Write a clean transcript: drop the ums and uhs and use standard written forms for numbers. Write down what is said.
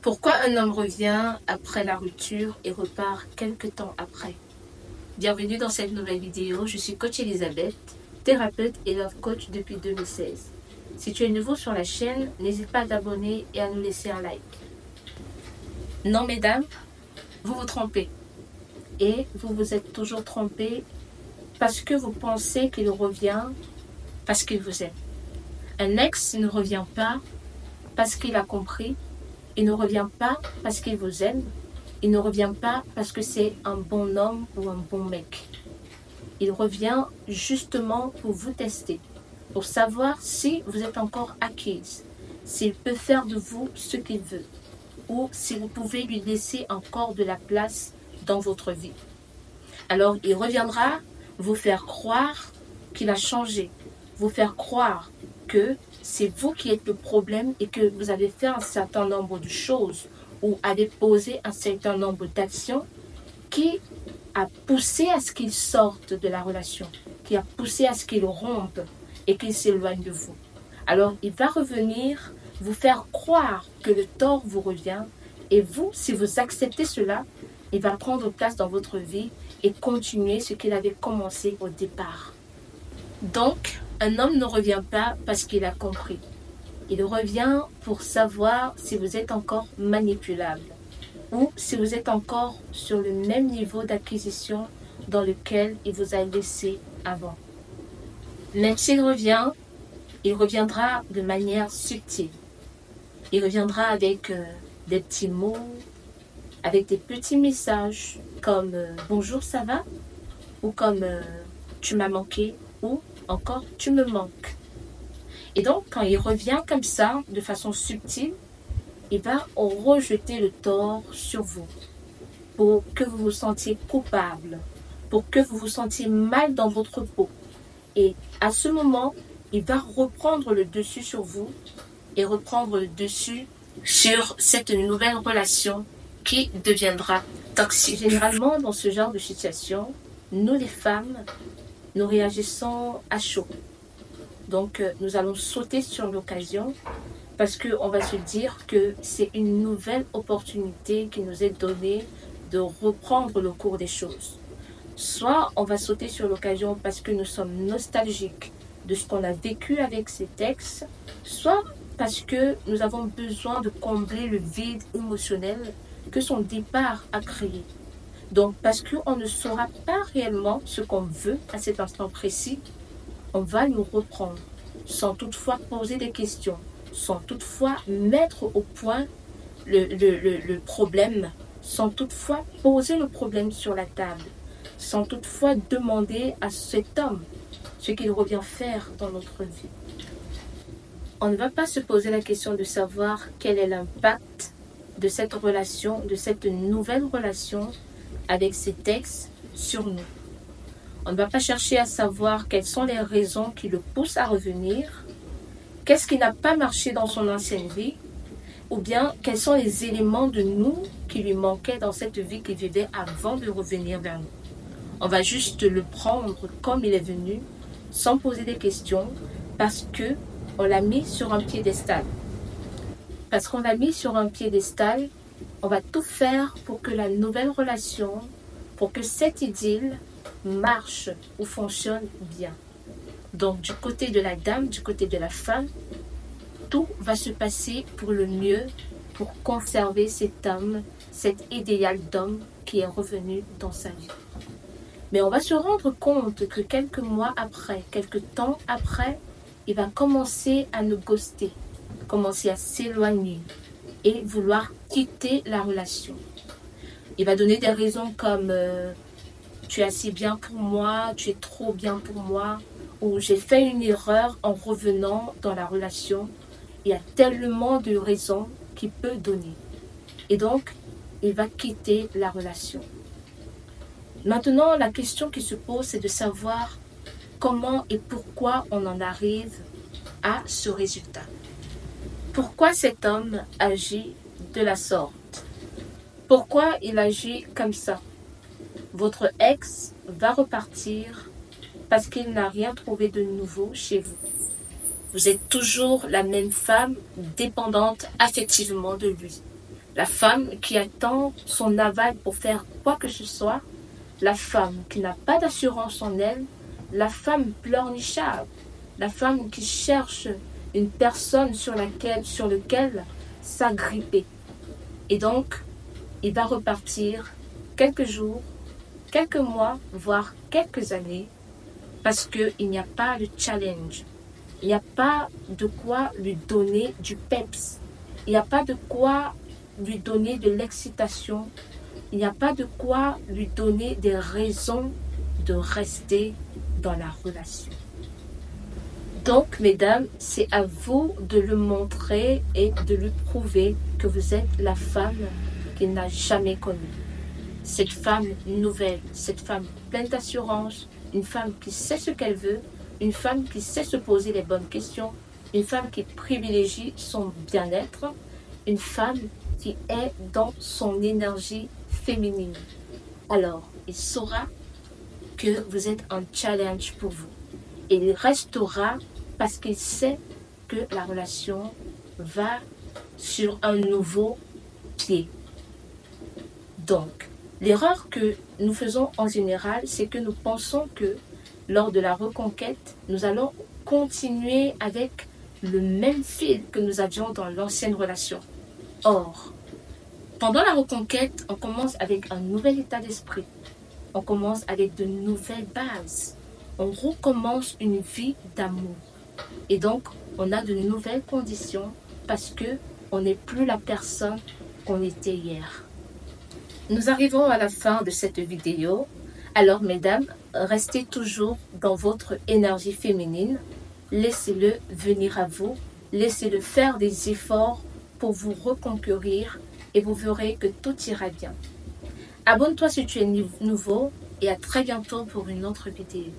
Pourquoi un homme revient après la rupture et repart quelque temps après? Bienvenue dans cette nouvelle vidéo, je suis coach Elisabeth, thérapeute et love coach depuis 2016. Si tu es nouveau sur la chaîne, n'hésite pas à t'abonner et à nous laisser un like. Non mesdames, vous vous trompez. Et vous vous êtes toujours trompé parce que vous pensez qu'il revient parce qu'il vous aime. Un ex ne revient pas parce qu'il a compris. Il ne revient pas parce qu'il vous aime. Il ne revient pas parce que c'est un bon homme ou un bon mec. Il revient justement pour vous tester, pour savoir si vous êtes encore acquise, s'il peut faire de vous ce qu'il veut, ou si vous pouvez lui laisser encore de la place dans votre vie. Alors il reviendra vous faire croire qu'il a changé, vous faire croire que c'est vous qui êtes le problème et que vous avez fait un certain nombre de choses ou avez posé un certain nombre d'actions qui a poussé à ce qu'il sorte de la relation, qui a poussé à ce qu'il rompe et qu'il s'éloigne de vous. Alors il va revenir vous faire croire que le tort vous revient et vous, si vous acceptez cela, il va prendre place dans votre vie et continuer ce qu'il avait commencé au départ. Donc, un homme ne revient pas parce qu'il a compris. Il revient pour savoir si vous êtes encore manipulable ou si vous êtes encore sur le même niveau d'acquisition dans lequel il vous a laissé avant. Même s'il revient, il reviendra de manière subtile. Il reviendra avec des petits mots, avec des petits messages comme bonjour, ça va? Ou comme tu m'as manqué ou encore tu me manques. Et donc quand il revient comme ça, de façon subtile, il va rejeter le tort sur vous pour que vous vous sentiez coupable, pour que vous vous sentiez mal dans votre peau. Et à ce moment, il va reprendre le dessus sur vous et reprendre le dessus sur cette nouvelle relation qui deviendra toxique. Généralement, dans ce genre de situation, nous les femmes, nous réagissons à chaud. Donc, nous allons sauter sur l'occasion parce qu'on va se dire que c'est une nouvelle opportunité qui nous est donnée de reprendre le cours des choses. Soit on va sauter sur l'occasion parce que nous sommes nostalgiques de ce qu'on a vécu avec ces textes, soit parce que nous avons besoin de combler le vide émotionnel que son départ a créé. Donc, parce qu'on ne saura pas réellement ce qu'on veut à cet instant précis, on va nous reprendre sans toutefois poser des questions, sans toutefois mettre au point le problème, sans toutefois poser le problème sur la table, sans toutefois demander à cet homme ce qu'il revient faire dans notre vie. On ne va pas se poser la question de savoir quel est l'impact de cette relation, de cette nouvelle relation avec ces textes sur nous. On ne va pas chercher à savoir quelles sont les raisons qui le poussent à revenir, qu'est-ce qui n'a pas marché dans son ancienne vie, ou bien quels sont les éléments de nous qui lui manquaient dans cette vie qu'il vivait avant de revenir vers nous. On va juste le prendre comme il est venu, sans poser des questions, parce qu'on l'a mis sur un piédestal. Parce qu'on l'a mis sur un piédestal, on va tout faire pour que la nouvelle relation, pour que cette idylle marche ou fonctionne bien. Donc du côté de la dame, du côté de la femme, tout va se passer pour le mieux, pour conserver cet homme, cet idéal d'homme qui est revenu dans sa vie. Mais on va se rendre compte que quelques mois après, quelques temps après, il va commencer à nous ghoster, commencer à s'éloigner et vouloir quitter la relation. Il va donner des raisons comme tu es assez bien pour moi, tu es trop bien pour moi, ou j'ai fait une erreur en revenant dans la relation. Il y a tellement de raisons qu'il peut donner. Et donc, il va quitter la relation. Maintenant, la question qui se pose, c'est de savoir comment et pourquoi on en arrive à ce résultat. Pourquoi cet homme agit de la sorte? Pourquoi il agit comme ça? Votre ex va repartir parce qu'il n'a rien trouvé de nouveau chez vous. Vous êtes toujours la même femme dépendante affectivement de lui. La femme qui attend son aval pour faire quoi que ce soit, la femme qui n'a pas d'assurance en elle, la femme pleurnicharde, la femme qui cherche une personne sur lequel s'agripper. Et donc, il va repartir quelques jours, quelques mois, voire quelques années, parce qu'il n'y a pas de challenge. Il n'y a pas de quoi lui donner du peps. Il n'y a pas de quoi lui donner de l'excitation. Il n'y a pas de quoi lui donner des raisons de rester dans la relation. Donc, mesdames, c'est à vous de le montrer et de lui prouver que vous êtes la femme qu'il n'a jamais connue. Cette femme nouvelle, cette femme pleine d'assurance, une femme qui sait ce qu'elle veut, une femme qui sait se poser les bonnes questions, une femme qui privilégie son bien-être, une femme qui est dans son énergie féminine. Alors, il saura que vous êtes un challenge pour vous. Et il restera parce qu'il sait que la relation va sur un nouveau pied. Donc, l'erreur que nous faisons en général, c'est que nous pensons que lors de la reconquête, nous allons continuer avec le même fil que nous avions dans l'ancienne relation. Or, pendant la reconquête, on commence avec un nouvel état d'esprit. On commence avec de nouvelles bases. On recommence une vie d'amour. Et donc, on a de nouvelles conditions parce que on n'est plus la personne qu'on était hier. Nous arrivons à la fin de cette vidéo. Alors, mesdames, restez toujours dans votre énergie féminine. Laissez-le venir à vous. Laissez-le faire des efforts pour vous reconquérir et vous verrez que tout ira bien. Abonne-toi si tu es nouveau et à très bientôt pour une autre vidéo.